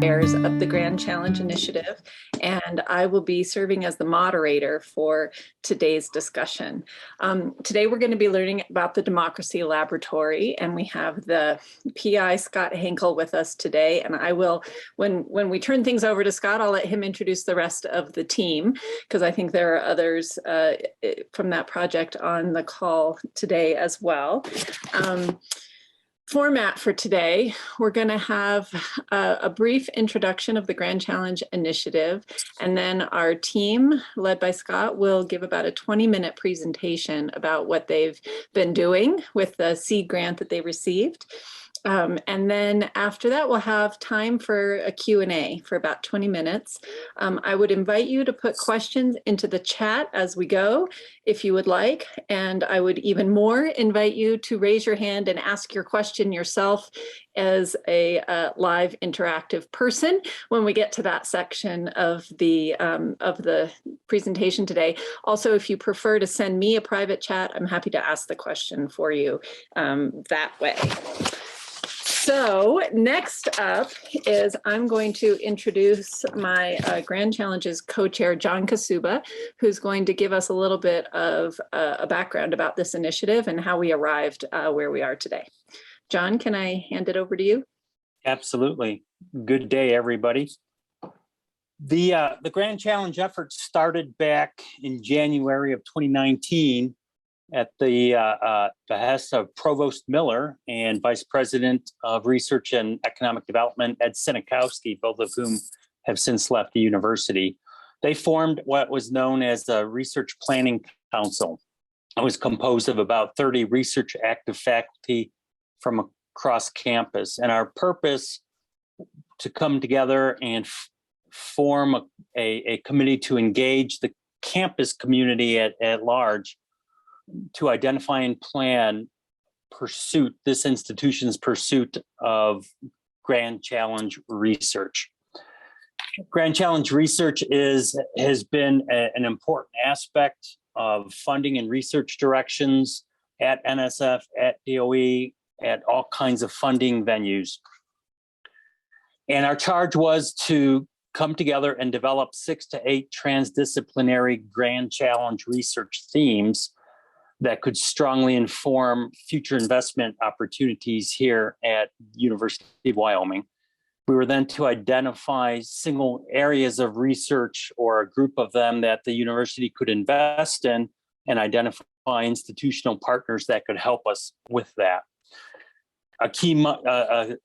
affairs of the Grand Challenge Initiative, and I will be serving as the moderator for today's discussion. Today we're going to be learning about the Democracy Laboratory, and we have the PI Scott Henkel with us today, and I will, when we turn things over to Scott, I'll let him introduce the rest of the team, because I think there are others from that project on the call today as well. Format for today, we're going to have a brief introduction of the Grand Challenge Initiative, and then our team, led by Scott, will give about a 20-minute presentation about what they've been doing with the seed grant that they received. And then after that, we'll have time for a Q&A for about 20 minutes. I would invite you to put questions into the chat as we go, if you would like. And I would even more invite you to raise your hand and ask your question yourself as a live interactive person when we get to that section of the presentation today. Also, if you prefer to send me a private chat, I'm happy to ask the question for you that way. So next up is I'm going to introduce my Grand Challenges co-chair, John Kaszuba, who's going to give us a little bit of a background about this initiative and how we arrived where we are today. John, can I hand it over to you? Absolutely. Good day, everybody. The Grand Challenge effort started back in January of 2019 at the behest of Provost Miller and Vice President of Research and Economic Development, Ed Sinikowski, both of whom have since left the university. They formed what was known as the Research Planning Council. It was composed of about 30 research active faculty from across campus. And our purpose to come together and form a committee to engage the campus community at large to identify and plan this institution's pursuit of Grand Challenge research. Grand Challenge research has been an important aspect of funding and research directions at NSF, at DOE, at all kinds of funding venues. And our charge was to come together and develop 6 to 8 transdisciplinary Grand Challenge research themes that could strongly inform future investment opportunities here at University of Wyoming. We were then to identify single areas of research or a group of them that the university could invest in and identify institutional partners that could help us with that. A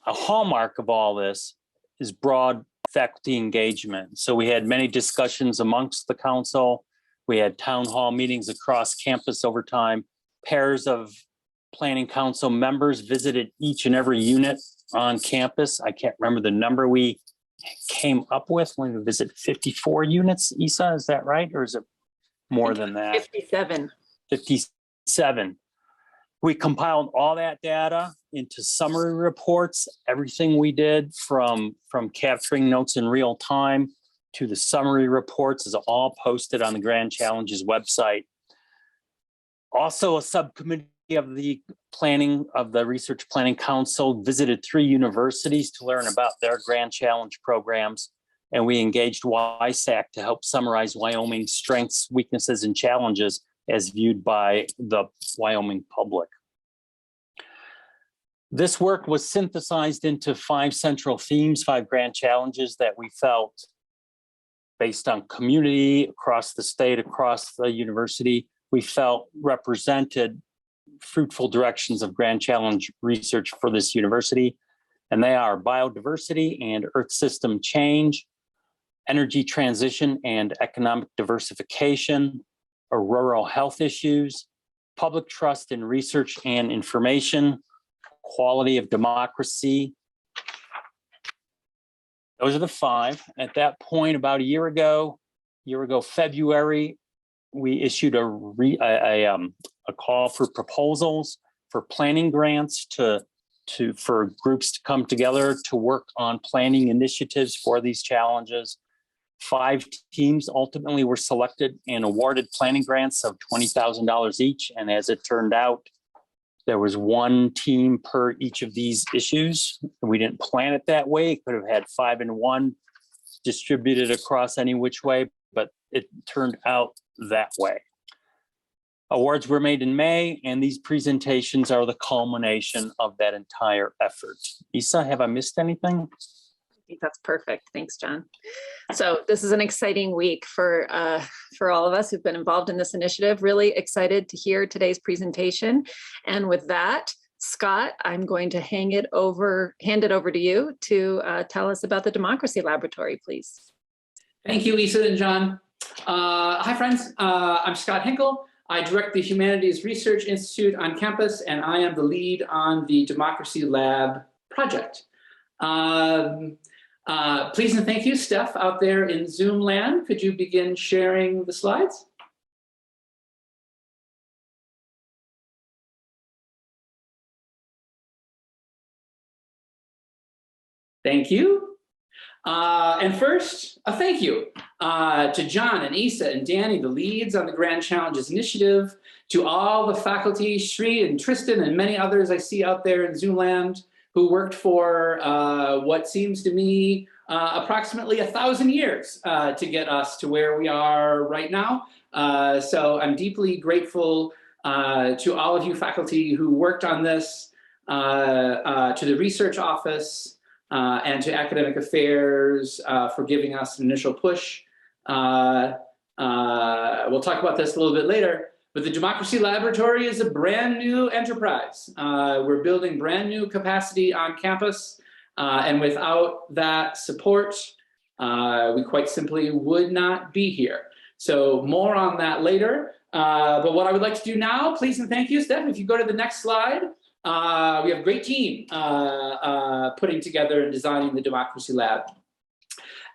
hallmark of all this is broad faculty engagement. So we had many discussions amongst the council. We had town hall meetings across campus over time. Pairs of planning council members visited each and every unit on campus. I can't remember the number we came up with when we visited 54 units. Isa, is that right? Or is it more than that? 57. 57. We compiled all that data into summary reports. Everything we did from capturing notes in real time to the summary reports is all posted on the Grand Challenges website. Also, a subcommittee of the Research Planning Council visited 3 universities to learn about their Grand Challenge programs. And we engaged WYSAC to help summarize Wyoming's strengths, weaknesses, and challenges as viewed by the Wyoming public. This work was synthesized into 5 central themes, 5 grand challenges that we felt, based on community across the state, across the university, we felt represented fruitful directions of Grand Challenge research for this university. And they are biodiversity and earth system change, energy transition and economic diversification, rural health issues, public trust in research and information, quality of democracy. Those are the 5. At that point, about a year ago, February, we issued a call for proposals for planning grants for groups to come together to work on planning initiatives for these challenges. 5 teams ultimately were selected and awarded planning grants of $20,000 each. And as it turned out, There was one team per each of these issues. We didn't plan it that way. Could have had 5 in 1 distributed across any which way, but it turned out that way. Awards were made in May, and these presentations are the culmination of that entire effort. Isa, have I missed anything? I think that's perfect. Thanks, John. So this is an exciting week for all of us who've been involved in this initiative. Really excited to hear today's presentation. And with that, Scott, I'm going to hand it over to you to tell us about the Democracy Laboratory, please. Thank you, Isa and John. Hi, friends. I'm Scott Henkel. I direct the Humanities Research Institute on campus, and I am the lead on the Democracy Lab project. Please and thank you, Steph, out there in Zoom land. Could you begin sharing the slides? Thank you. And first, a thank you to John and Isa and Danny, the leads on the Grand Challenges Initiative, to all the faculty, Sri and Tristan and many others I see out there in Zoom land who worked for what seems to me approximately 1,000 years to get us to where we are right now. So I'm deeply grateful to all of you faculty who worked on this, to the research office, and to academic affairs for giving us an initial push. We'll talk about this a little bit later, but the Democracy Laboratory is a brand new enterprise. We're building brand new capacity on campus, and without that support, we quite simply would not be here. So more on that later. But what I would like to do now, please and thank you, Steph, if you go to the next slide. We have a great team putting together and designing the Democracy Lab.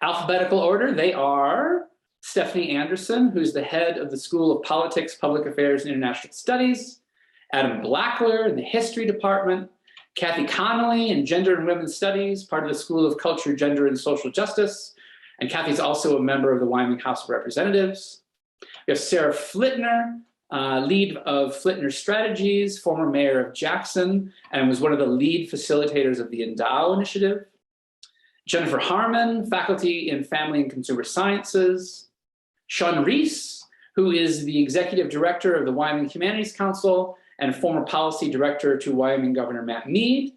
Alphabetical order, they are Stephanie Anderson, who's the head of the School of Politics, Public Affairs, and International Studies, Adam Blackler in the History Department, Kathy Connolly in Gender and Women's Studies, part of the School of Culture, Gender, and Social Justice, and Kathy's also a member of the Wyoming House of Representatives. We have Sarah Flitner, lead of Flitner Strategies, former mayor of Jackson, and was one of the lead facilitators of the Endow Initiative. Jennifer Harmon, faculty in Family and Consumer Sciences. Shawn Reese, who is the executive director of the Wyoming Humanities Council and former policy director to Wyoming Governor Matt Mead.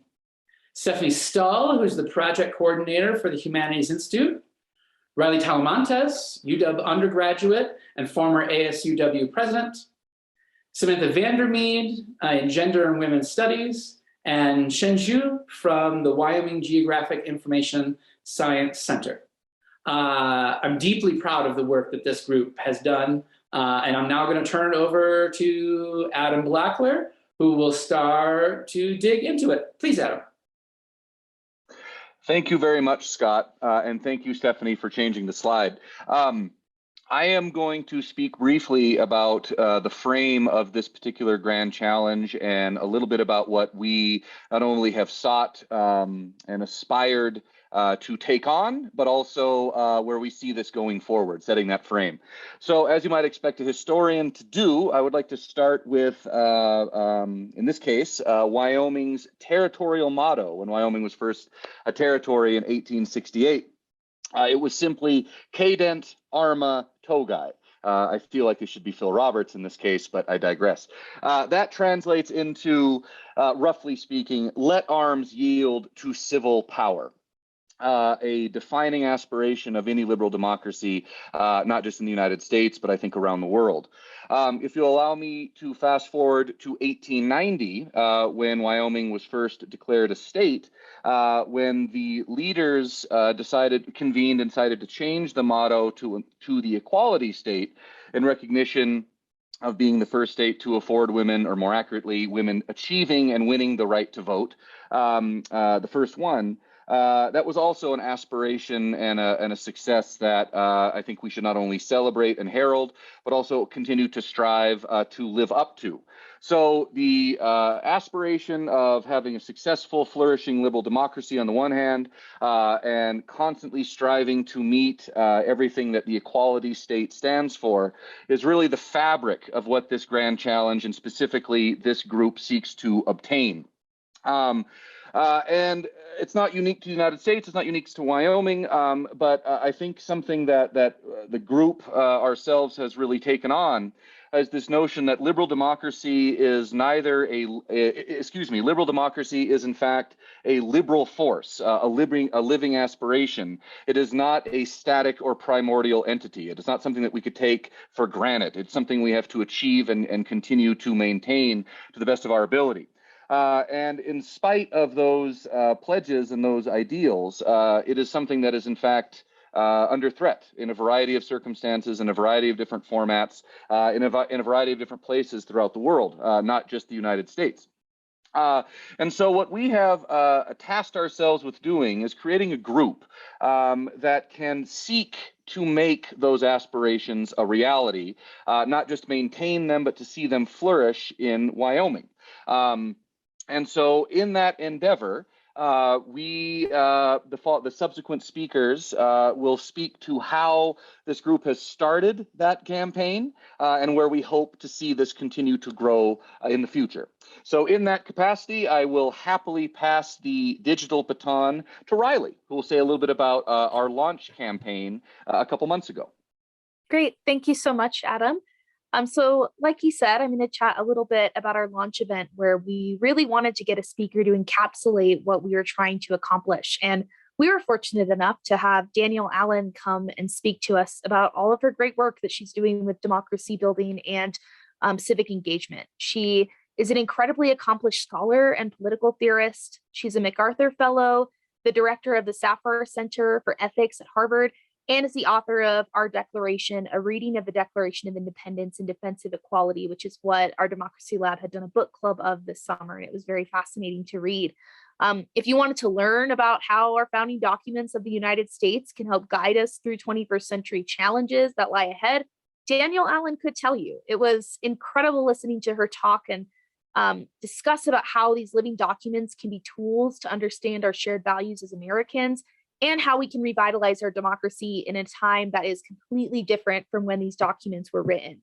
Stephanie Stull, who's the project coordinator for the Humanities Institute. Riley Talamantes, UW undergraduate and former ASUW president. Samantha Vandermeade in Gender and Women's Studies, and Shen Zhu from the Wyoming Geographic Information Science Center. I'm deeply proud of the work that this group has done, and I'm now going to turn it over to Adam Blackler, who will start to dig into it. Please, Adam. Thank you very much, Scott, and thank you, Stephanie, for changing the slide. I am going to speak briefly about the frame of this particular grand challenge and a little bit about what we not only have sought and aspired to take on, but also where we see this going forward, setting that frame. So as you might expect a historian to do, I would like to start with, in this case, Wyoming's territorial motto when Wyoming was first a territory in 1868. It was simply Cadent Arma Togai. I feel like it should be Phil Roberts in this case, but I digress. That translates into, roughly speaking, let arms yield to civil power. A defining aspiration of any liberal democracy, not just in the United States, but I think around the world. If you'll allow me to fast forward to 1890, when Wyoming was first declared a state, when the leaders convened and decided to change the motto to the equality state in recognition of being the first state to afford women, or more accurately, women achieving and winning the right to vote, the first one. That was also an aspiration and a success that I think we should not only celebrate and herald, but also continue to strive to live up to. So the aspiration of having a successful, flourishing liberal democracy on the one hand, and constantly striving to meet everything that the equality state stands for is really the fabric of what this grand challenge and specifically this group seeks to obtain. And it's not unique to the United States. It's not unique to Wyoming. But I think something that the group ourselves has really taken on is this notion that liberal democracy is neither liberal democracy is in fact a liberal force, a living aspiration. It is not a static or primordial entity. It is not something that we could take for granted. It's something we have to achieve and continue to maintain to the best of our ability. And in spite of those pledges and those ideals, it is something that is in fact under threat in a variety of circumstances, in a variety of different formats, in a variety of different places throughout the world, not just the United States. And so what we have tasked ourselves with doing is creating a group that can seek to make those aspirations a reality, not just maintain them, but to see them flourish in Wyoming. And so in that endeavor, the subsequent speakers will speak to how this group has started that campaign and where we hope to see this continue to grow in the future. So in that capacity, I will happily pass the digital baton to Riley, who will say a little bit about our launch campaign a couple months ago. Great. Thank you so much, Adam. So like you said, I'm going to chat a little bit about our launch event where we really wanted to get a speaker to encapsulate what we were trying to accomplish. And we were fortunate enough to have Danielle Allen come and speak to us about all of her great work that she's doing with democracy building and civic engagement. She is an incredibly accomplished scholar and political theorist. She's a MacArthur Fellow, the director of the Safar Center for Ethics at Harvard, and is the author of Our Declaration, a reading of the Declaration of Independence and Defense of Equality, which is what our Democracy Lab had done a book club of this summer. And it was very fascinating to read. If you wanted to learn about how our founding documents of the United States can help guide us through 21st century challenges that lie ahead, Danielle Allen could tell you. It was incredible listening to her talk and discuss about how these living documents can be tools to understand our shared values as Americans and how we can revitalize our democracy in a time that is completely different from when these documents were written.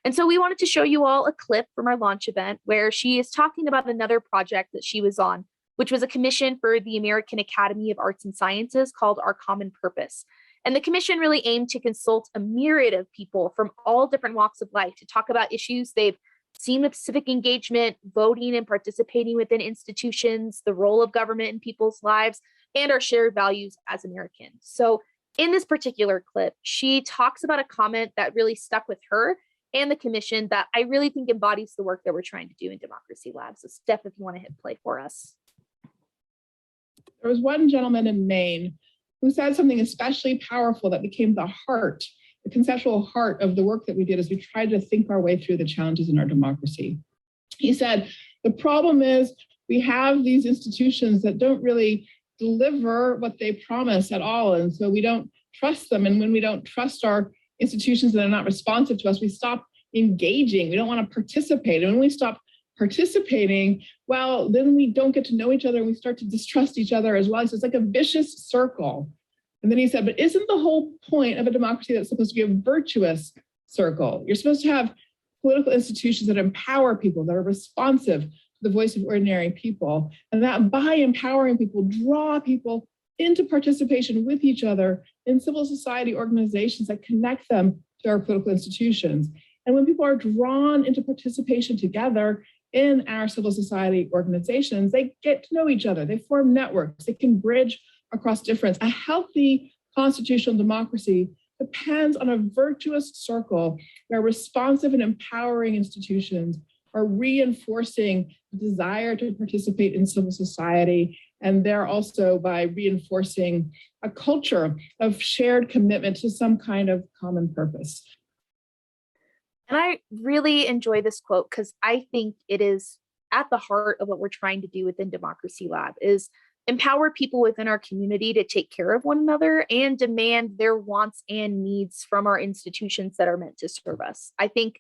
And so we wanted to show you all a clip from our launch event where she is talking about another project that she was on, which was a commission for the American Academy of Arts and Sciences called Our Common Purpose. And the commission really aimed to consult a myriad of people from all different walks of life to talk about issues they've seen with civic engagement, voting and participating within institutions, the role of government in people's lives, and our shared values as Americans. So in this particular clip, she talks about a comment that really stuck with her and the commission that I really think embodies the work that we're trying to do in Democracy Lab. So Steph, if you want to hit play for us. There was one gentleman in Maine who said something especially powerful that became the heart, the conceptual heart of the work that we did as we tried to think our way through the challenges in our democracy. He said, the problem is we have these institutions that don't really deliver what they promise at all. And so we don't trust them. And when we don't trust our institutions that are not responsive to us, we stop engaging. We don't want to participate. And when we stop participating, well, then we don't get to know each other and we start to distrust each other as well. So it's like a vicious circle. And then he said, but isn't the whole point of a democracy that's supposed to be a virtuous circle? You're supposed to have political institutions that empower people, that are responsive the voice of ordinary people, and that by empowering people, draw people into participation with each other in civil society organizations that connect them to our political institutions. And when people are drawn into participation together in our civil society organizations, they get to know each other, they form networks, they can bridge across difference. A healthy constitutional democracy depends on a virtuous circle where responsive and empowering institutions are reinforcing the desire to participate in civil society, and they're also by reinforcing a culture of shared commitment to some kind of common purpose. And I really enjoy this quote because I think it is at the heart of what we're trying to do within Democracy Lab is empower people within our community to take care of one another and demand their wants and needs from our institutions that are meant to serve us. I think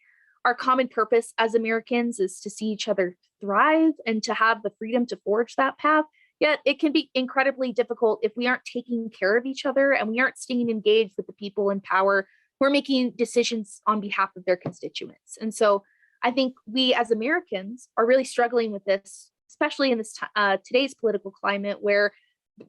our common purpose as Americans is to see each other thrive and to have the freedom to forge that path. Yet it can be incredibly difficult if we aren't taking care of each other and we aren't staying engaged with the people in power who are making decisions on behalf of their constituents. And so I think we as Americans are really struggling with this, especially in this today's political climate where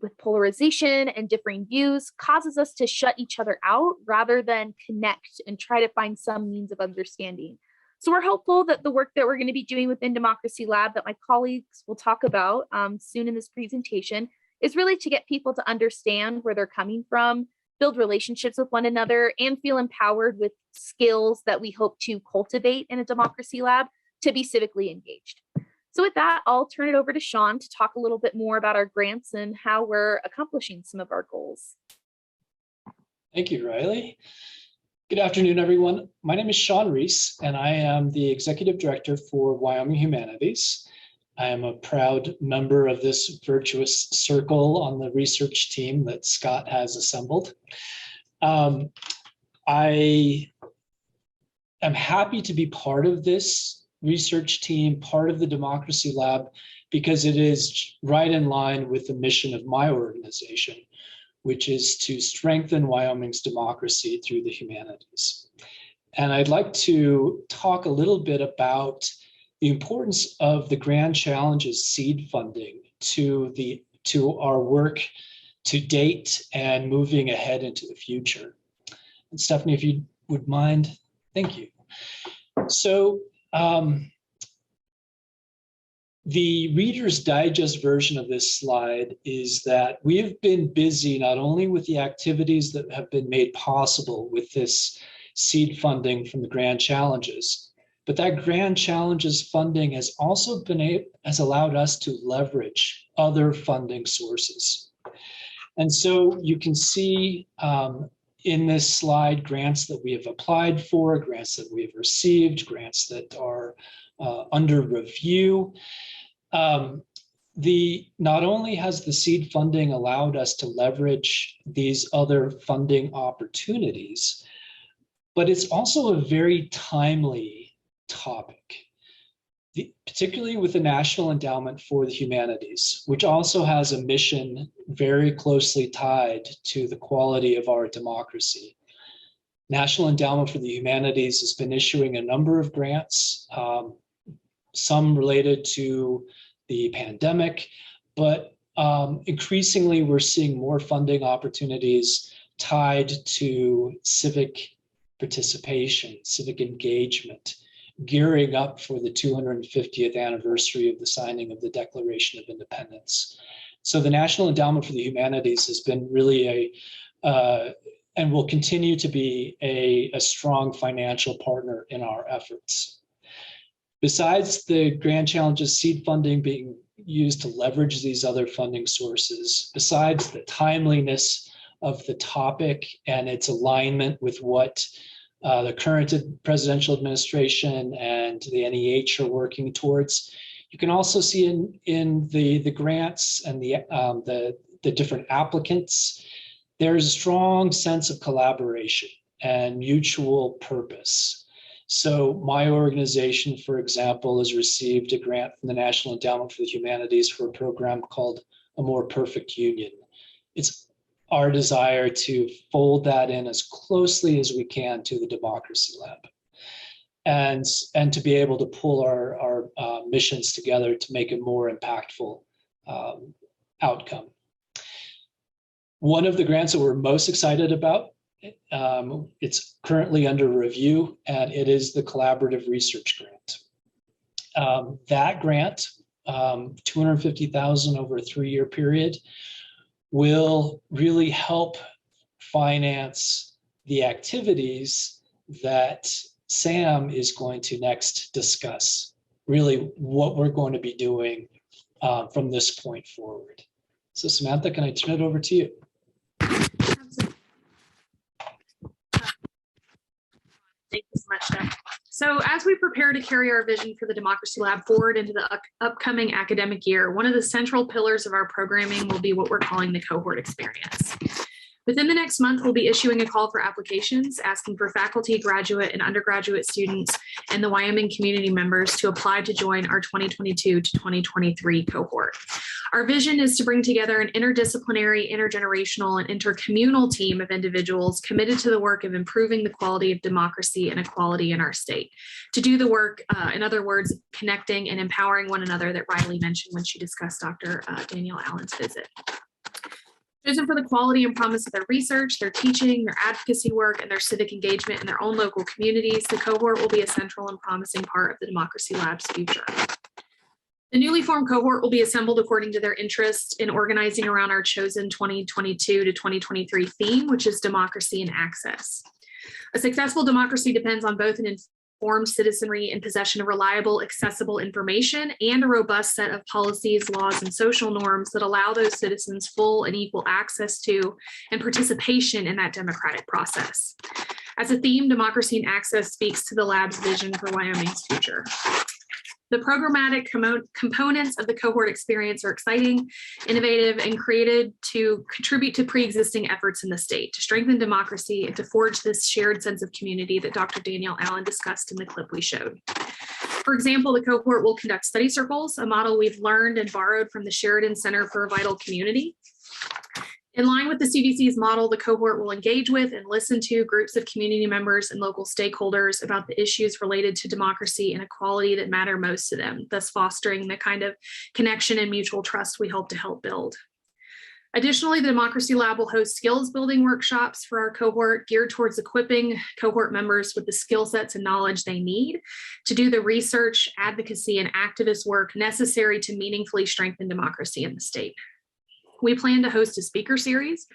with polarization and differing views causes us to shut each other out rather than connect and try to find some means of understanding. So we're hopeful that the work that we're going to be doing within Democracy Lab that my colleagues will talk about soon in this presentation is really to get people to understand where they're coming from, build relationships with one another, and feel empowered with skills that we hope to cultivate in a Democracy Lab to be civically engaged. So with that, I'll turn it over to Shawn to talk a little bit more about our grants and how we're accomplishing some of our goals. Thank you, Riley. Good afternoon, everyone. My name is Shawn Reese, and I am the Executive Director for Wyoming Humanities. I am a proud member of this virtuous circle on the research team that Scott has assembled. I am happy to be part of this research team, part of the Democracy Lab, because it is right in line with the mission of my organization, which is to strengthen Wyoming's democracy through the humanities. And I'd like to talk a little bit about the importance of the Grand Challenges seed funding to our work to date and moving ahead into the future. And Stephanie, if you would mind, thank you. So the Reader's Digest version of this slide is that we have been busy not only with the activities that have been made possible with this seed funding from the Grand Challenges, but that Grand Challenges funding has also has allowed us to leverage other funding sources. And so you can see in this slide grants that we have applied for, grants that we have received, grants that are under review. Not only has the seed funding allowed us to leverage these other funding opportunities, but it's also a very timely topic, particularly with the National Endowment for the Humanities, which also has a mission very closely tied to the quality of our democracy. National Endowment for the Humanities has been issuing a number of grants, some related to the pandemic, but increasingly we're seeing more funding opportunities tied to civic participation, civic engagement, gearing up for the 250th anniversary of the signing of the Declaration of Independence. So the National Endowment for the Humanities has been really and will continue to be a strong financial partner in our efforts. Besides the Grand Challenges seed funding being used to leverage these other funding sources, besides the timeliness of the topic and its alignment with what the current presidential administration and the NEH are working towards, you can also see in the grants and the different applicants, there's a strong sense of collaboration and mutual purpose. So my organization, for example, has received a grant from the National Endowment for the Humanities for a program called A More Perfect Union. It's our desire to fold that in as closely as we can to the Democracy Lab and to be able to pull our missions together to make a more impactful outcome. One of the grants that we're most excited about, it's currently under review, and it is the Collaborative Research Grant. That grant, $250,000 over a 3-year period, will really help finance the activities that Sam is going to next discuss, really what we're going to be doing from this point forward. So Samantha, can I turn it over to you? Thank you so much, Jeff. So as we prepare to carry our vision for the Democracy Lab forward into the upcoming academic year, one of the central pillars of our programming will be what we're calling the cohort experience. Within the next month, we'll be issuing a call for applications, asking for faculty, graduate, and undergraduate students and the Wyoming community members to apply to join our 2022 to 2023 cohort. Our vision is to bring together an interdisciplinary, intergenerational, and intercommunal team of individuals committed to the work of improving the quality of democracy and equality in our state. To do the work, in other words, connecting and empowering one another that Riley mentioned when she discussed Dr. Danielle Allen's visit. Chosen for the quality and promise of their research, their teaching, their advocacy work, and their civic engagement in their own local communities, the cohort will be a central and promising part of the Democracy Lab's future. The newly formed cohort will be assembled according to their interest in organizing around our chosen 2022 to 2023 theme, which is democracy and access. A successful democracy depends on both an informed citizenry in possession of reliable, accessible information and a robust set of policies, laws, and social norms that allow those citizens full and equal access to and participation in that democratic process. As a theme, democracy and access speaks to the lab's vision for Wyoming's future. The programmatic components of the cohort experience are exciting, innovative, and created to contribute to pre-existing efforts in the state to strengthen democracy and to forge this shared sense of community that Dr. Danielle Allen discussed in the clip we showed. For example, the cohort will conduct study circles, a model we've learned and borrowed from the Sheridan Center for a Vital Community. In line with the CDC's model, the cohort will engage with and listen to groups of community members and local stakeholders about the issues related to democracy and equality that matter most to them, thus fostering the kind of connection and mutual trust we hope to help build. Additionally, the Democracy Lab will host skills building workshops for our cohort geared towards equipping cohort members with the skill sets and knowledge they need to do the research, advocacy, and activist work necessary to meaningfully strengthen democracy in the state. We plan to host a speaker series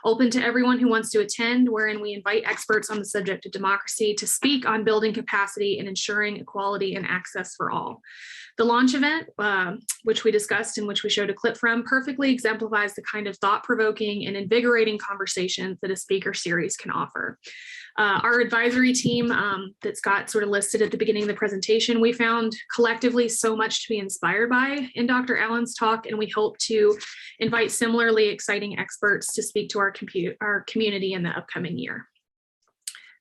open to everyone who wants to attend, wherein we invite experts on the subject of democracy to speak on building capacity and ensuring equality and access for all. The launch event, which we discussed and which we showed a clip from, perfectly exemplifies the kind of thought-provoking and invigorating conversations that a speaker series can offer. Our advisory team that Scott sort of listed at the beginning of the presentation, we found collectively so much to be inspired by in Dr. Allen's talk, and we hope to invite similarly exciting experts to speak to our community in the upcoming year.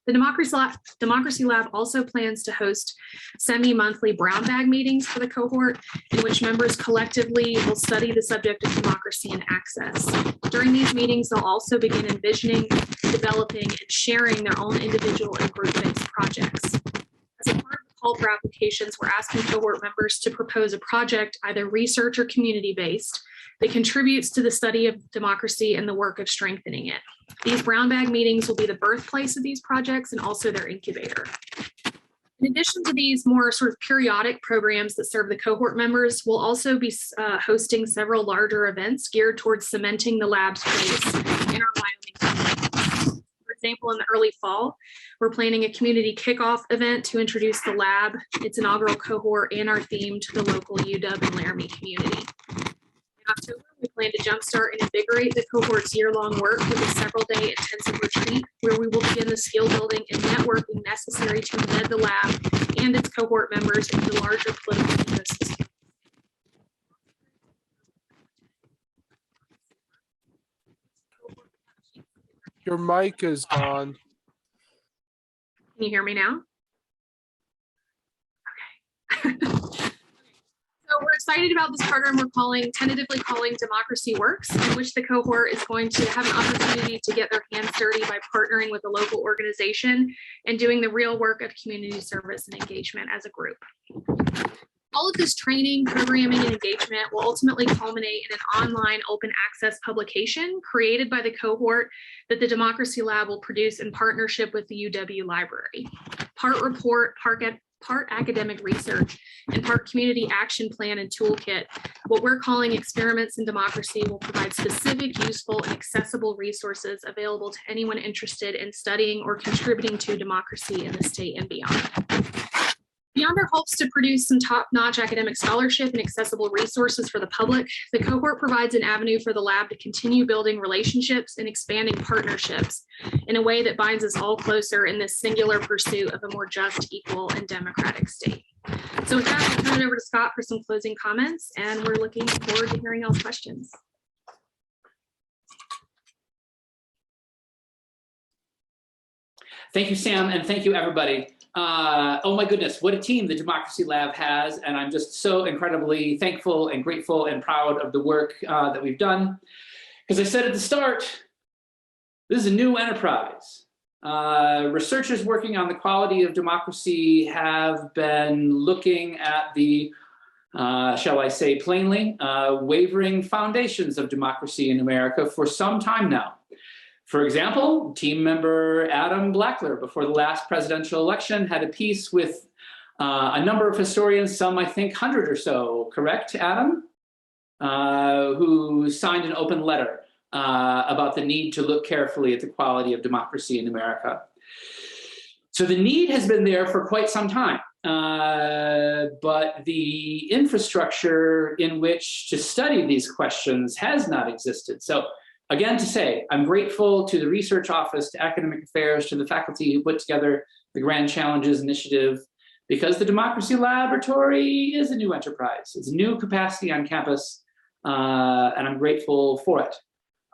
The Democracy Lab also plans to host semi-monthly brown bag meetings for the cohort in which members collectively will study the subject of democracy and access. During these meetings, they'll also begin envisioning, developing, and sharing their own individual and group-based projects. As a part of the call for applications, we're asking cohort members to propose a project, either research or community-based, that contributes to the study of democracy and the work of strengthening it. These brown bag meetings will be the birthplace of these projects and also their incubator. In addition to these more sort of periodic programs that serve the cohort members, we'll also be hosting several larger events geared towards cementing the lab's place in our Wyoming community. For example, in the early fall, we're planning a community kickoff event to introduce the lab, its inaugural cohort, and our theme to the local UW and Laramie community. In October, we plan to jumpstart and invigorate the cohort's year-long work with a several-day intensive retreat where we will begin the skill building and networking necessary to embed the lab and its cohort members into the larger political ecosystem. Your mic is on. Can you hear me now? Okay. So we're excited about this program we're tentatively calling Democracy Works, in which the cohort is going to have an opportunity to get their hands dirty by partnering with a local organization and doing the real work of community service and engagement as a group. All of this training, programming, and engagement will ultimately culminate in an online open access publication created by the cohort that the Democracy Lab will produce in partnership with the UW Library. Part report, part academic research, and part community action plan and toolkit, what we're calling Experiments in Democracy, will provide specific, useful, and accessible resources available to anyone interested in studying or contributing to democracy in the state and beyond. Beyond our hopes to produce some top-notch academic scholarship and accessible resources for the public, the cohort provides an avenue for the lab to continue building relationships and expanding partnerships in a way that binds us all closer in this singular pursuit of a more just, equal, and democratic state. So with that, I'll turn it over to Scott for some closing comments, and we're looking forward to hearing y'all's questions. Thank you, Sam, and thank you, everybody. Oh my goodness, what a team the Democracy Lab has, and I'm just so incredibly thankful and grateful and proud of the work that we've done. As I said at the start, this is a new enterprise. Researchers working on the quality of democracy have been looking at the, shall I say plainly, wavering foundations of democracy in America for some time now. For example, team member Adam Blackler, before the last presidential election, had a piece with a number of historians, some I think 100 or so, correct, Adam? Who signed an open letter about the need to look carefully at the quality of democracy in America. So the need has been there for quite some time, but the infrastructure in which to study these questions has not existed. So again, to say, I'm grateful to the Research Office, to Academic Affairs, to the faculty who put together the Grand Challenges Initiative, because the Democracy Laboratory is a new enterprise. It's a new capacity on campus, and I'm grateful for it.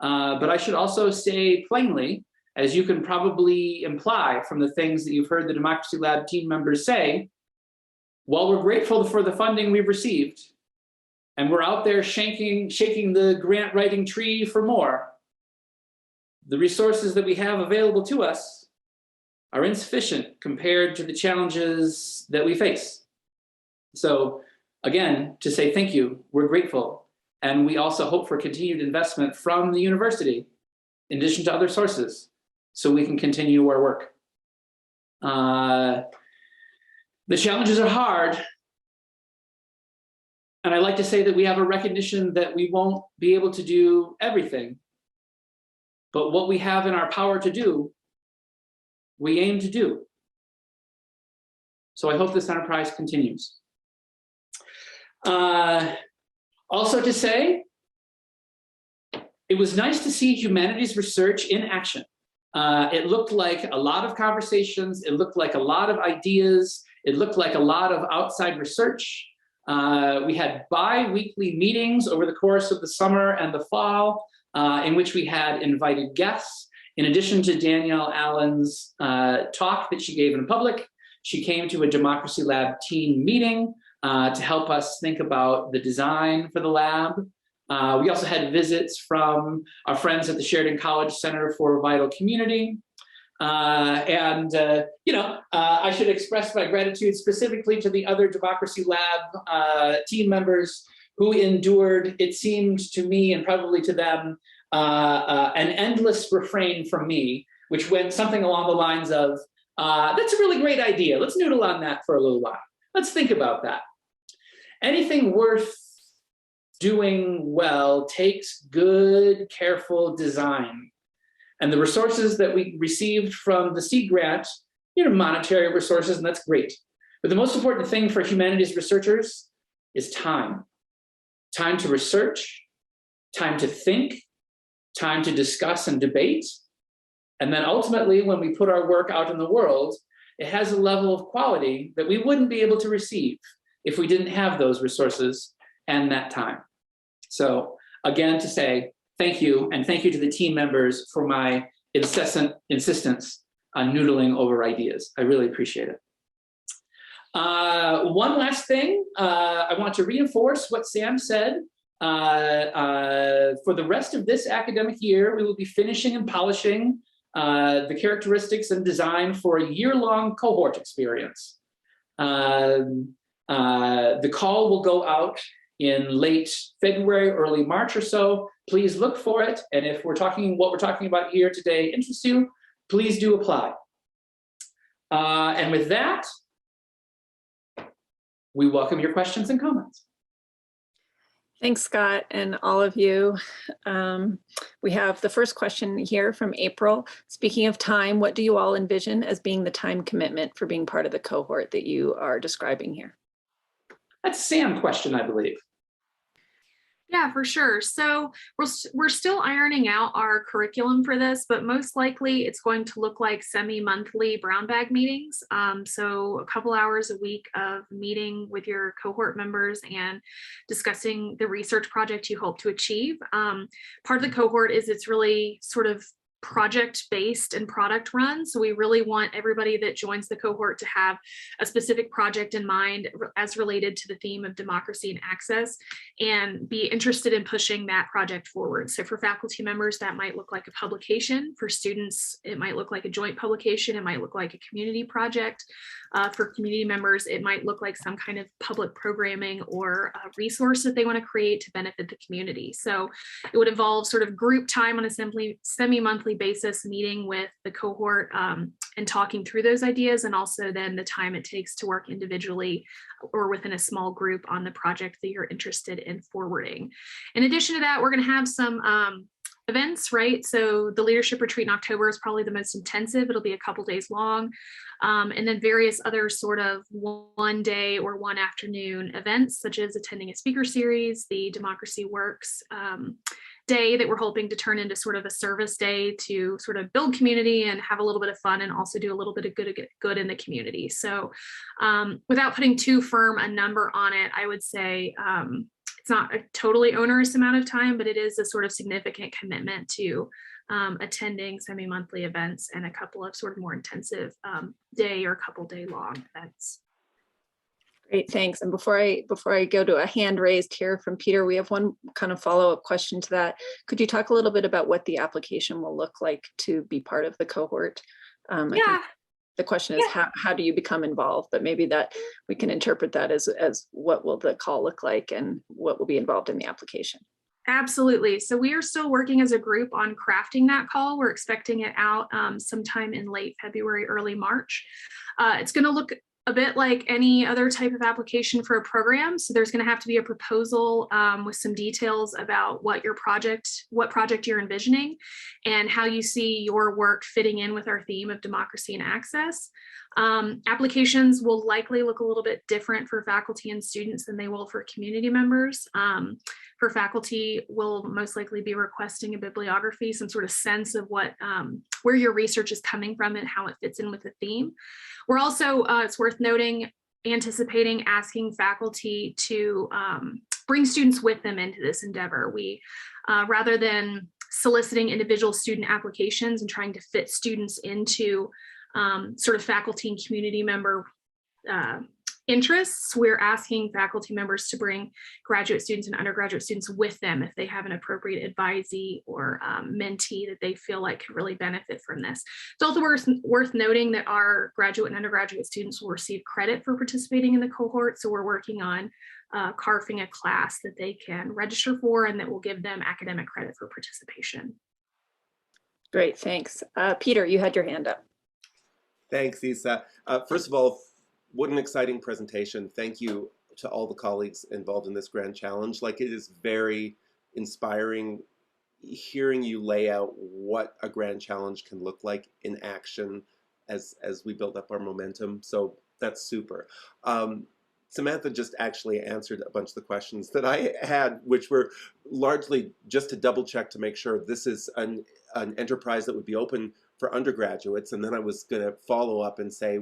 But I should also say plainly, as you can probably imply from the things that you've heard the Democracy Lab team members say, while we're grateful for the funding we've received, and we're out there shaking the grant writing tree for more, the resources that we have available to us are insufficient compared to the challenges that we face. So again, to say thank you, we're grateful. And we also hope for continued investment from the university, in addition to other sources, so we can continue our work. The challenges are hard. And I like to say that we have a recognition that we won't be able to do everything, but what we have in our power to do, we aim to do. So I hope this enterprise continues. Also to say, it was nice to see humanities research in action. It looked like a lot of conversations, it looked like a lot of ideas, it looked like a lot of outside research. We had bi-weekly meetings over the course of the summer and the fall, in which we had invited guests. In addition to Danielle Allen's talk that she gave in public, she came to a Democracy Lab team meeting to help us think about the design for the lab. We also had visits from our friends at the Sheridan College Center for Vital Community. I should express my gratitude specifically to the other Democracy Lab team members who endured, it seemed to me and probably to them, an endless refrain from me, which went something along the lines of, that's a really great idea. Let's noodle on that for a little while. Let's think about that. Anything worth doing well takes good, careful design. And the resources that we received from the seed grant, monetary resources, and that's great. But the most important thing for humanities researchers is time. Time to research, time to think, time to discuss and debate. And then ultimately, when we put our work out in the world, it has a level of quality that we wouldn't be able to receive if we didn't have those resources and that time. So again, to say thank you, and thank you to the team members for my incessant insistence on noodling over ideas. I really appreciate it. One last thing, I want to reinforce what Sam said. For the rest of this academic year, we will be finishing and polishing the characteristics and design for a year-long cohort experience. The call will go out in late February, early March or so. Please look for it. And if what we're talking about here today interests you, please do apply. And with that, we welcome your questions and comments. Thanks, Scott, and all of you. We have the first question here from April. Speaking of time, what do you all envision as being the time commitment for being part of the cohort that you are describing here? That's a Sam question, I believe. Yeah, for sure. So we're still ironing out our curriculum for this, but most likely it's going to look like semi-monthly brown bag meetings. So a couple hours a week of meeting with your cohort members and discussing the research project you hope to achieve. Part of the cohort is it's really sort of project-based and product run. So we really want everybody that joins the cohort to have a specific project in mind as related to the theme of democracy and access, and be interested in pushing that project forward. So for faculty members, that might look like a publication. For students, it might look like a joint publication. It might look like a community project. For community members, it might look like some kind of public programming or a resource that they want to create to benefit the community. So it would involve sort of group time on a semi-monthly basis, meeting with the cohort and talking through those ideas, and also then the time it takes to work individually or within a small group on the project that you're interested in forwarding. In addition to that, we're going to have some events, right? So the leadership retreat in October is probably the most intensive. It'll be a couple days long. And then various other sort of one day or one afternoon events, such as attending a speaker series, the Democracy Works day that we're hoping to turn into sort of a service day to sort of build community and have a little bit of fun and also do a little bit of good in the community. So without putting too firm a number on it, I would say it's not a totally onerous amount of time, but it is a sort of significant commitment to attending semi-monthly events and a couple of sort of more intensive day or couple day long events. Great, thanks. And before I go to a hand raised here from Peter, we have one kind of follow-up question to that. Could you talk a little bit about what the application will look like to be part of the cohort? I think the question is how do you become involved, but maybe that we can interpret that as what will the call look like and what will be involved in the application. Absolutely. So we are still working as a group on crafting that call. We're expecting it out sometime in late February, early March. It's going to look a bit like any other type of application for a program. So there's going to have to be a proposal with some details about what project you're envisioning and how you see your work fitting in with our theme of democracy and access. Applications will likely look a little bit different for faculty and students than they will for community members. For faculty, we'll most likely be requesting a bibliography, some sort of sense of what where your research is coming from and how it fits in with the theme. We're also, it's worth noting, anticipating asking faculty to bring students with them into this endeavor. We, rather than soliciting individual student applications and trying to fit students into sort of faculty and community member interests, we're asking faculty members to bring graduate students and undergraduate students with them if they have an appropriate advisee or mentee that they feel like could really benefit from this. It's also worth noting that our graduate and undergraduate students will receive credit for participating in the cohort. So we're working on carving a class that they can register for and that will give them academic credit for participation. Great, thanks. Peter, you had your hand up. Thanks, Isa. First of all, what an exciting presentation. Thank you to all the colleagues involved in this grand challenge. Like, it is very inspiring hearing you lay out what a grand challenge can look like in action as we build up our momentum. So that's super. Samantha just actually answered a bunch of the questions that I had, which were largely just to double check to make sure this is an enterprise that would be open for undergraduates. And then I was going to follow up and say,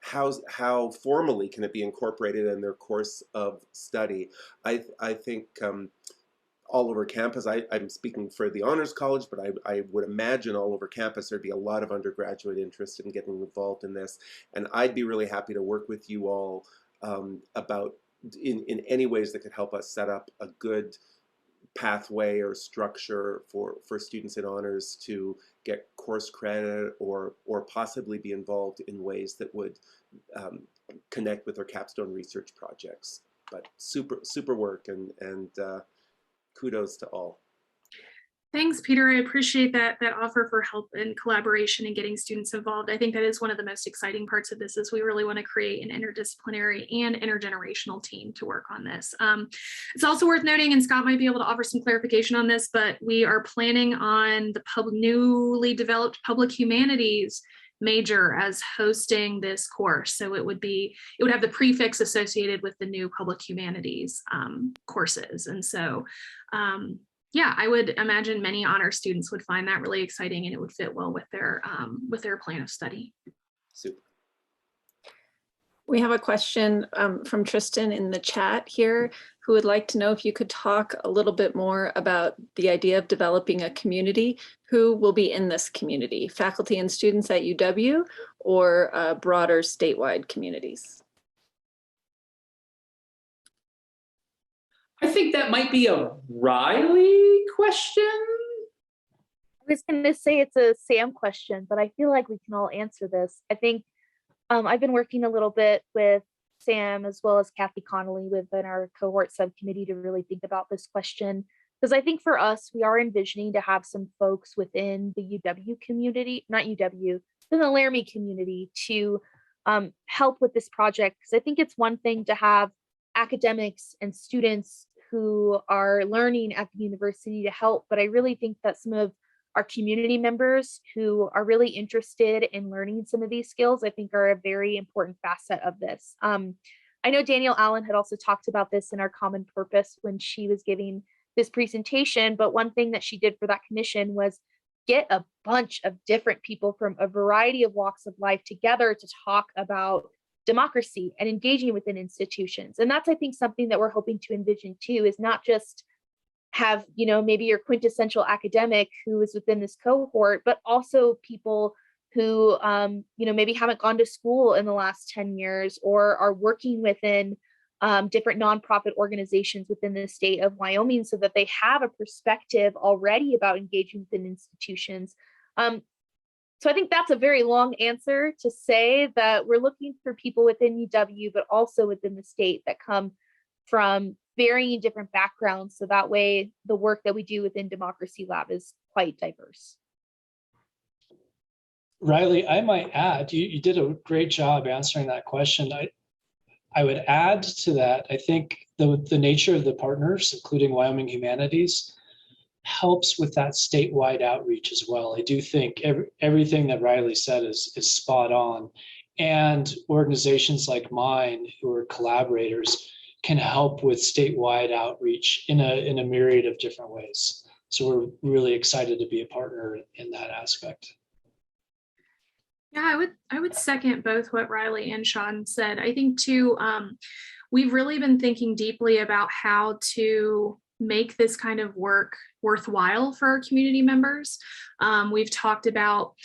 how formally can it be incorporated in their course of study? I think all over campus, I'm speaking for the Honors College, but I would imagine all over campus there'd be a lot of undergraduate interest in getting involved in this. And I'd be really happy to work with you all about in any ways that could help us set up a good pathway or structure for students in honors to get course credit or possibly be involved in ways that would connect with their capstone research projects. But super work and kudos to all. Thanks, Peter. I appreciate that offer for help and collaboration and getting students involved. I think that is one of the most exciting parts of this is we really want to create an interdisciplinary and intergenerational team to work on this. It's also worth noting, and Scott might be able to offer some clarification on this, but we are planning on the newly developed public humanities major as hosting this course. So it would have the prefix associated with the new public humanities courses. And so, yeah, I would imagine many honor students would find that really exciting and it would fit well with their plan of study. Super. We have a question from Tristan in the chat here, who would like to know if you could talk a little bit more about the idea of developing a community. Who will be in this community? Faculty and students at UW or broader statewide communities? I think that might be a Riley question. I was going to say it's a Sam question, but I feel like we can all answer this. I think I've been working a little bit with Sam as well as Kathy Connolly within our cohort subcommittee to really think about this question. Because I think for us, we are envisioning to have some folks within the UW community, not UW, in the Laramie community to help with this project. Because I think it's one thing to have academics and students who are learning at the university to help, but I really think that some of our community members who are really interested in learning some of these skills, I think are a very important facet of this. I know Danielle Allen had also talked about this in our common purpose when she was giving this presentation, but one thing that she did for that commission was get a bunch of different people from a variety of walks of life together to talk about democracy and engaging within institutions. And that's, I think, something that we're hoping to envision too, is not just have, you know, maybe your quintessential academic who is within this cohort, but also people who, you know, maybe haven't gone to school in the last 10 years or are working within different nonprofit organizations within the state of Wyoming so that they have a perspective already about engaging within institutions. So I think that's a very long answer to say that we're looking for people within UW, but also within the state that come from varying different backgrounds. So that way the work that we do within Democracy Lab is quite diverse. Riley, I might add, you did a great job answering that question. I would add to that, I think the nature of the partners, including Wyoming Humanities, helps with that statewide outreach as well. I do think everything that Riley said is spot on. And organizations like mine, who are collaborators, can help with statewide outreach in a myriad of different ways. So we're really excited to be a partner in that aspect. Yeah, I would second both what Riley and Shawn said. I think too, we've really been thinking deeply about how to make this kind of work worthwhile for our community members. We've talked about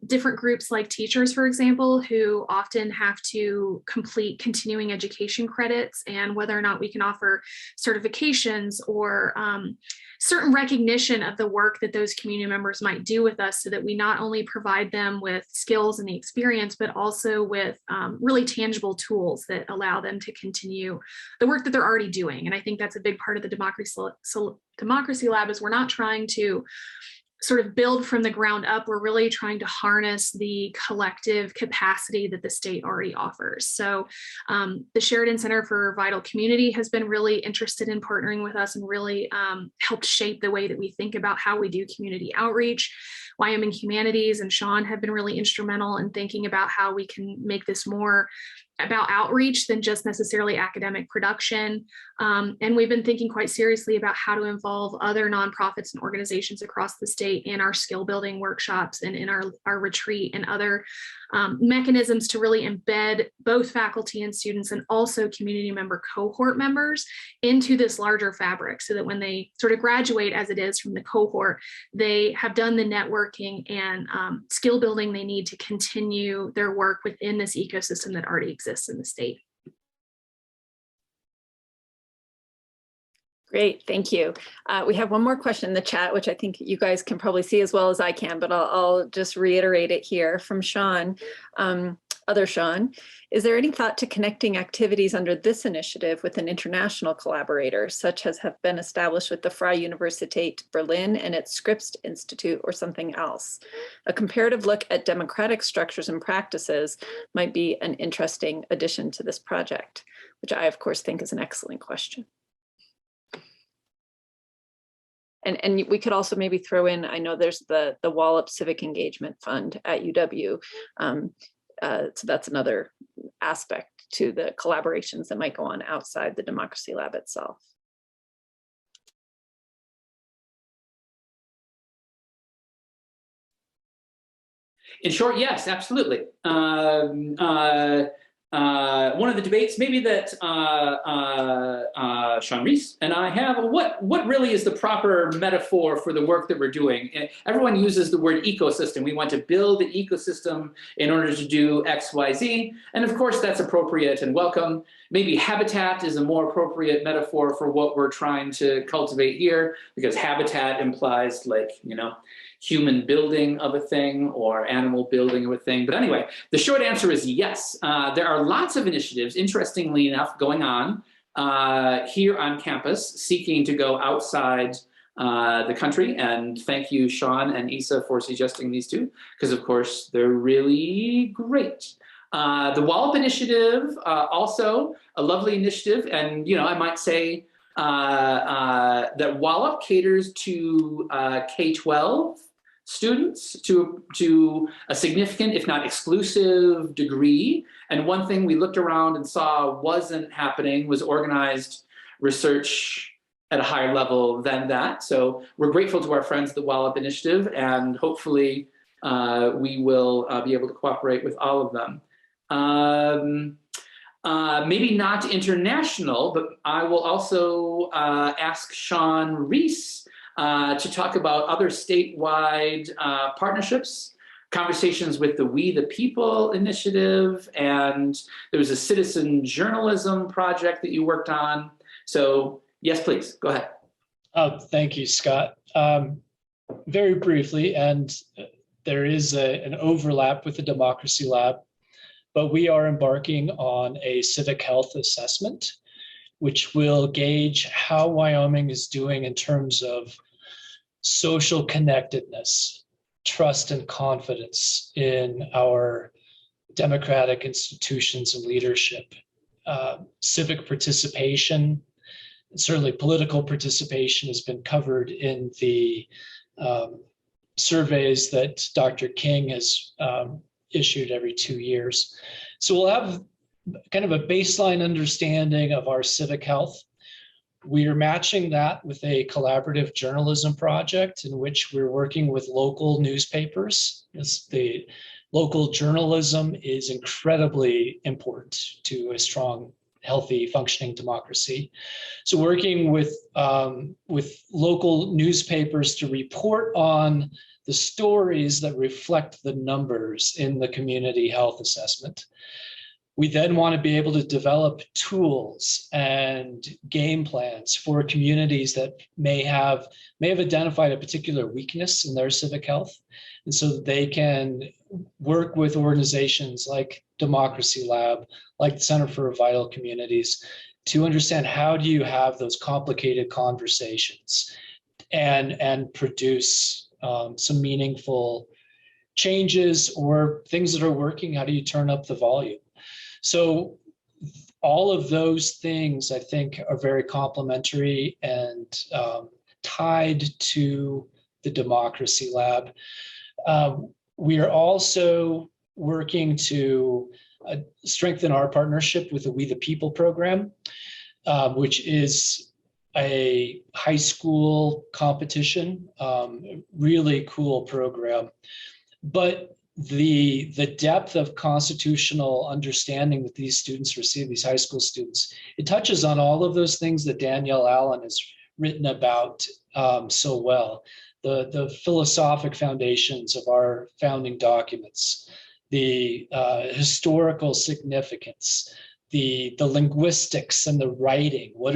different groups like teachers, for example, who often have to complete continuing education credits, and whether or not we can offer certifications or certain recognition of the work that those community members might do with us, so that we not only provide them with skills and the experience, but also with really tangible tools that allow them to continue the work that they're already doing. And I think that's a big part of the Democracy Lab, is we're not trying to sort of build from the ground up. We're really trying to harness the collective capacity that the state already offers. So the Sheridan Center for Vital Community has been really interested in partnering with us and really helped shape the way that we think about how we do community outreach. Wyoming Humanities and Shawn have been really instrumental in thinking about how we can make this more about outreach than just necessarily academic production. And we've been thinking quite seriously about how to involve other nonprofits and organizations across the state in our skill building workshops and in our retreat and other mechanisms to really embed both faculty and students and also community member cohort members into this larger fabric, so that when they sort of graduate, as it is, from the cohort, they have done the networking and skill building they need to continue their work within this ecosystem that already exists in the state. Great, thank you. We have one more question in the chat, which I think you guys can probably see as well as I can, but I'll just reiterate it here from Shawn, other Shawn. Is there any thought to connecting activities under this initiative with an international collaborator, such as have been established with the Freie Universität Berlin and its Scripps Institute, or something else? A comparative look at democratic structures and practices might be an interesting addition to this project, which I, of course, think is an excellent question. And we could also maybe throw in, I know there's the Wallop Civic Engagement Fund at UW. So that's another aspect to the collaborations that might go on outside the Democracy Lab itself. In short, yes, absolutely. one of the debates maybe that Shawn Reese and I have, what really is the proper metaphor for the work that we're doing? Everyone uses the word ecosystem. We want to build an ecosystem in order to do X, Y, Z. And of course, that's appropriate and welcome. Maybe habitat is a more appropriate metaphor for what we're trying to cultivate here, because habitat implies, like, you know, human building of a thing or animal building of a thing. But anyway, the short answer is yes. There are lots of initiatives, interestingly enough, going on here on campus, seeking to go outside the country. And thank you, Shawn and Isa, for suggesting these two, because of course they're really great. The Wallop Initiative, also a lovely initiative. And, you know, I might say that Wallop caters to K-12 students to a significant, if not exclusive, degree. And one thing we looked around and saw wasn't happening was organized research at a higher level than that. So we're grateful to our friends at the Wallop Initiative, and hopefully we will be able to cooperate with all of them. Maybe not international, but I will also ask Shawn Reese to talk about other statewide partnerships, conversations with the We the People initiative, and there was a citizen journalism project that you worked on. So yes, please, go ahead. Thank you, Scott. Very briefly, and there is an overlap with the Democracy Lab, but we are embarking on a civic health assessment, which will gauge how Wyoming is doing in terms of social connectedness, trust and confidence in our democratic institutions and leadership, civic participation, certainly political participation has been covered in the surveys that Dr. King has issued every 2 years. So we'll have kind of a baseline understanding of our civic health. We are matching that with a collaborative journalism project in which we're working with local newspapers. The local journalism is incredibly important to a strong, healthy, functioning democracy. So working with local newspapers to report on the stories that reflect the numbers in the community health assessment. We then want to be able to develop tools and game plans for communities that may have identified a particular weakness in their civic health. And so they can work with organizations like Democracy Lab, like the Center for Vital Communities, to understand how do you have those complicated conversations and produce some meaningful changes or things that are working. How do you turn up the volume? So all of those things, I think, are very complementary and tied to the Democracy Lab. We are also working to strengthen our partnership with the We the People program, which is a high school competition, really cool program. But the depth of constitutional understanding that these students receive, these high school students, it touches on all of those things that Danielle Allen has written about so well. The philosophic foundations of our founding documents, the historical significance, the linguistics and the writing. Where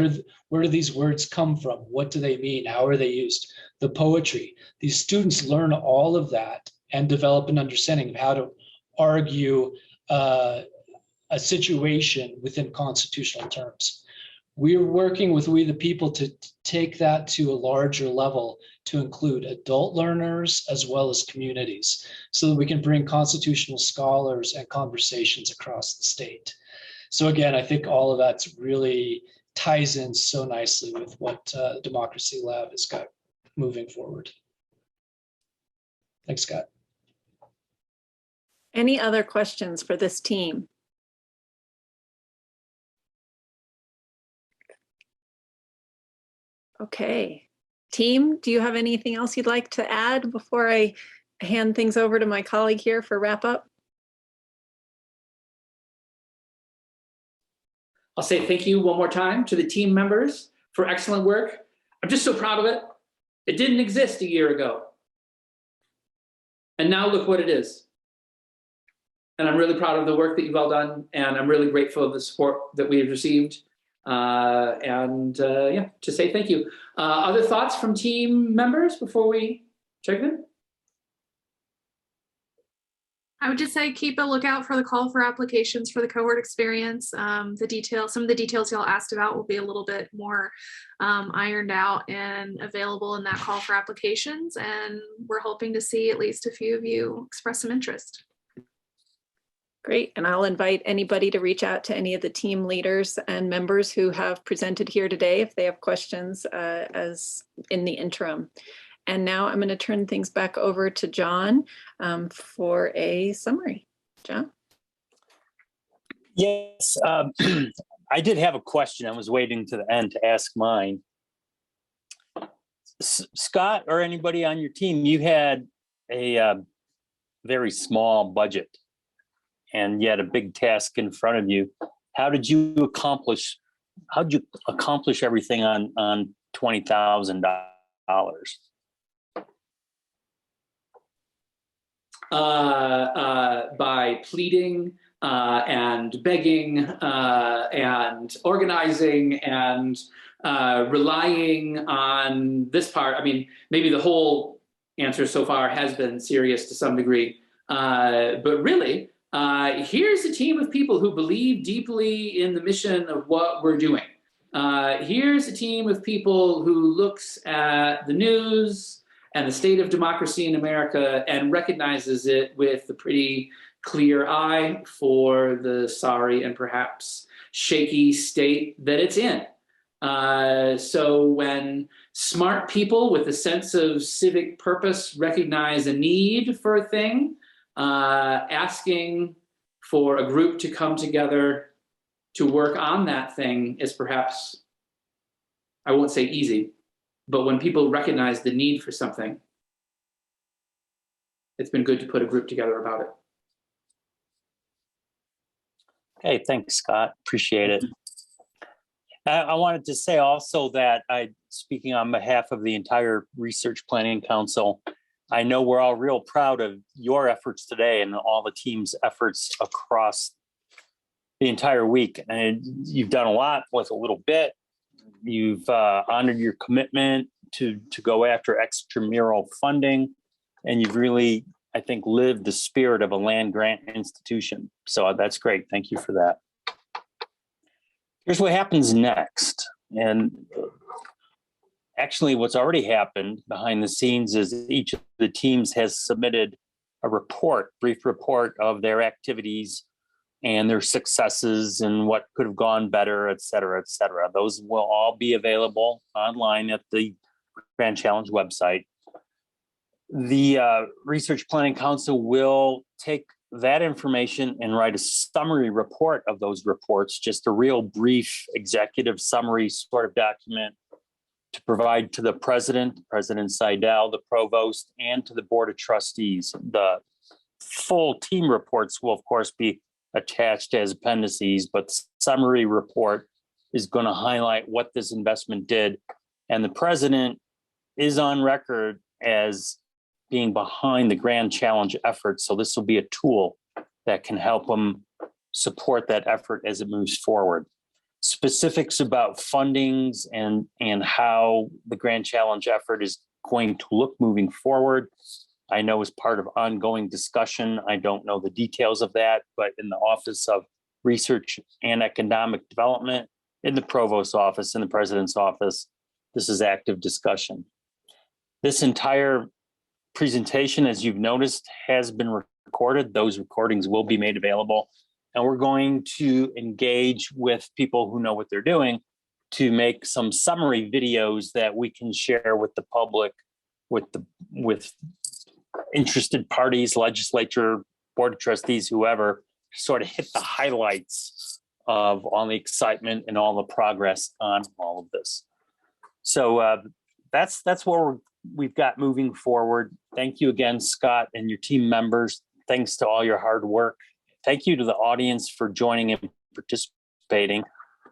do these words come from? What do they mean? How are they used? The poetry. These students learn all of that and develop an understanding of how to argue a situation within constitutional terms. We're working with We the People to take that to a larger level to include adult learners as well as communities so that we can bring constitutional scholars and conversations across the state. So again, I think all of that really ties in so nicely with what Democracy Lab has got moving forward. Thanks, Scott. Any other questions for this team? Okay. Team, do you have anything else you'd like to add before I hand things over to my colleague here for wrap up? I'll say thank you one more time to the team members for excellent work. I'm just so proud of it. It didn't exist a year ago. And now look what it is. And I'm really proud of the work that you've all done. And I'm really grateful for the support that we've received. Yeah, to say thank you. Other thoughts from team members before we check in? I would just say keep a lookout for the call for applications for the cohort experience. Some of the details y'all asked about will be a little bit more ironed out and available in that call for applications. And we're hoping to see at least a few of you express some interest. Great, and I'll invite anybody to reach out to any of the team leaders and members who have presented here today if they have questions as in the interim. And now I'm going to turn things back over to John for a summary. John? Yes, I did have a question. I was waiting to the end to ask mine. Scott or anybody on your team, you had a very small budget and you had a big task in front of you. How did you accomplish everything on $20,000? By pleading and begging and organizing and relying on this part. I mean, maybe the whole answer so far has been serious to some degree, but really, here's a team of people who believe deeply in the mission of what we're doing. Here's a team of people who looks at the news and the state of democracy in America and recognizes it with a pretty clear eye for the sorry and perhaps shaky state that it's in. So when smart people with a sense of civic purpose recognize a need for a thing, asking for a group to come together to work on that thing is perhaps, I won't say easy, but when people recognize the need for something, it's been good to put a group together about it. Okay, thanks, Scott. Appreciate it. I wanted to say also that speaking on behalf of the entire Research Planning Council, I know we're all real proud of your efforts today and all the team's efforts across the entire week. And you've done a lot with a little bit. You've honored your commitment to go after extramural funding, and you've really, I think, lived the spirit of a land grant institution. So that's great. Thank you for that. Here's what happens next. And actually, what's already happened behind the scenes is each of the teams has submitted a brief report of their activities and their successes and what could have gone better, et cetera, et cetera. Those will all be available online at the Grand Challenge website. The Research Planning Council will take that information and write a summary report of those reports, just a real brief executive summary sort of document to provide to the president, President Seidel, the provost, and to the board of trustees. The full team reports will, of course, be attached as appendices, but the summary report is going to highlight what this investment did. And the president is on record as being behind the Grand Challenge effort. So this will be a tool that can help them support that effort as it moves forward. Specifics about fundings and how the Grand Challenge effort is going to look moving forward, I know is part of ongoing discussion. I don't know the details of that, but in the Office of Research and Economic Development, in the Provost's office, in the President's office, this is active discussion. This entire presentation, as you've noticed, has been recorded. Those recordings will be made available. And we're going to engage with people who know what they're doing to make some summary videos that we can share with the public, with interested parties, legislature, board of trustees, whoever, sort of hit the highlights of all the excitement and all the progress on all of this. So that's what we've got moving forward. Thank you again, Scott, and your team members. Thanks to all your hard work. Thank you to the audience for joining and participating.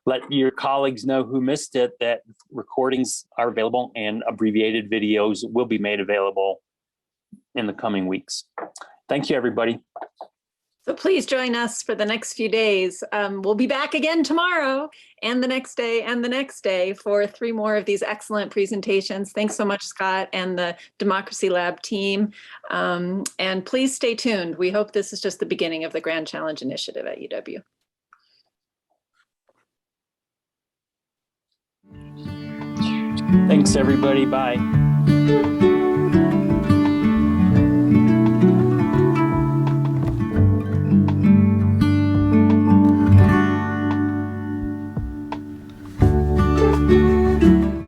let your colleagues know who missed it that recordings are available and abbreviated videos will be made available in the coming weeks. Thank you, everybody. So please join us for the next few days. We'll be back again tomorrow and the next day and the next day for 3 more of these excellent presentations. Thanks so much, Scott and the Democracy Lab team. And please stay tuned. We hope this is just the beginning of the Grand Challenge Initiative at UW. Thanks, everybody. Bye.